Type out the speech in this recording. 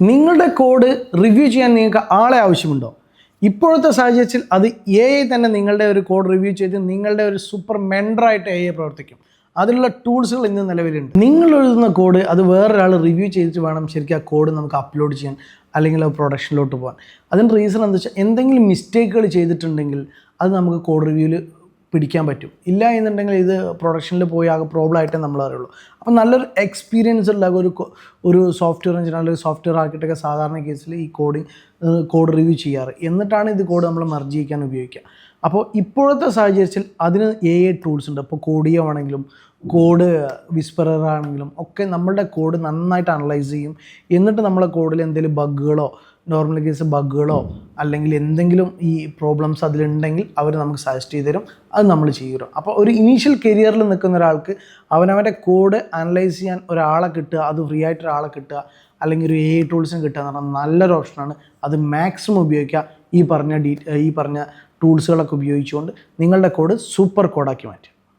നിങ്ങളുടെ code review ചെയ്യാൻ നിങ്ങൾക്ക് ആളെ ആവശ്യമുണ്ടോ? ഇപ്പോഴത്തെ സാഹചര്യത്തിൽ അത് AI തന്നെ നിങ്ങളുടെ ഒരു കോഡ് റിവ്യൂ ചെയ്ത് നിങ്ങളുടെ ഒരു സൂപ്പർ മെൻഡറായിട്ട് AI പ്രവർത്തിക്കും. അതിനുള്ള ടൂൾസുകൾ ഇന്ന് നിലവിലുണ്ട്. നിങ്ങൾ എഴുതുന്ന കോഡ് അത് വേറൊരാൾ റിവ്യൂ ചെയ്തിട്ട് വേണം ശരിക്കും ആ കോഡ് നമുക്ക് അപ്ലോഡ് ചെയ്യാൻ അല്ലെങ്കിൽ ആ പ്രൊഡക്ഷനിലോട്ട് പോകാൻ. അതിൻ്റെ റീസൺ എന്താ വെച്ചാൽ എന്തെങ്കിലും മിസ്റ്റേക്കുകൾ ചെയ്തിട്ടുണ്ടെങ്കിൽ അത് നമുക്ക് കോഡ് റിവ്യൂവിൽ പിടിക്കാൻ പറ്റും. ഇല്ല എന്നുണ്ടെങ്കിൽ ഇത് പ്രൊഡക്ഷനിൽ പോയി ആകെ പ്രോബ്ലം ആയിട്ടേ നമ്മൾ അറിയുള്ളൂ. അപ്പം നല്ലൊരു എക്സ്പീരിയൻസ് ഉള്ള ഒരു സോഫ്റ്റ്വെയർ എഞ്ചിനീയർ അല്ലെങ്കിൽ സോഫ്റ്റ്വെയർ ആർക്കിടെക്ട് സാധാരണ കേസിൽ ഈ കോഡ് റിവ്യൂ ചെയ്യാറ്. എന്നിട്ടാണ് ഇത് കോഡ് നമ്മൾ മെർജ് ചെയ്യാൻ ഉപയോഗിക്കുക. അപ്പോൾ ഇപ്പോഴത്തെ സാഹചര്യത്തിൽ അതിന് AI ടൂൾസ് ഉണ്ട്. അപ്പോൾ കോഡിയോ ആണെങ്കിലും കോഡ് വിസ്പറർ ആണെങ്കിലും ഒക്കെ നമ്മളുടെ കോഡ് നന്നായിട്ട് അനലൈസ് ചെയ്യും. എന്നിട്ട് നമ്മളെ കോഡിൽ എന്തെങ്കിലും ബഗ്ഗുകളോ നോർമൽ കേസ് ബഗ്ഗുകളോ അല്ലെങ്കിൽ എന്തെങ്കിലും ഈ പ്രോബ്ലംസ് അതിലുണ്ടെങ്കിൽ അവർ നമുക്ക് സജസ്റ്റ് ചെയ്ത് തരും. അത് നമ്മൾ ചെയ്യും. അപ്പോൾ ഒരു ഇനീഷ്യൽ കരിയറിൽ നിൽക്കുന്ന ഒരാൾക്ക് അവനവൻ്റെ കോഡ് അനലൈസ് ചെയ്യാൻ ഒരാളെ കിട്ടുക, അത് ഫ്രീ ആയിട്ട് ഒരാളെ കിട്ടുക, അല്ലെങ്കിൽ ഒരു AI ടൂൾസും കിട്ടുക എന്ന് പറഞ്ഞാൽ നല്ലൊരു ഓപ്ഷനാണ്. അത് മാക്സിമം ഉപയോഗിക്കുക. ഈ പറഞ്ഞ ടൂൾസുകളൊക്കെ ഉപയോഗിച്ചുകൊണ്ട് നിങ്ങളുടെ കോഡ് സൂപ്പർ കോഡാക്കി മാറ്റുക.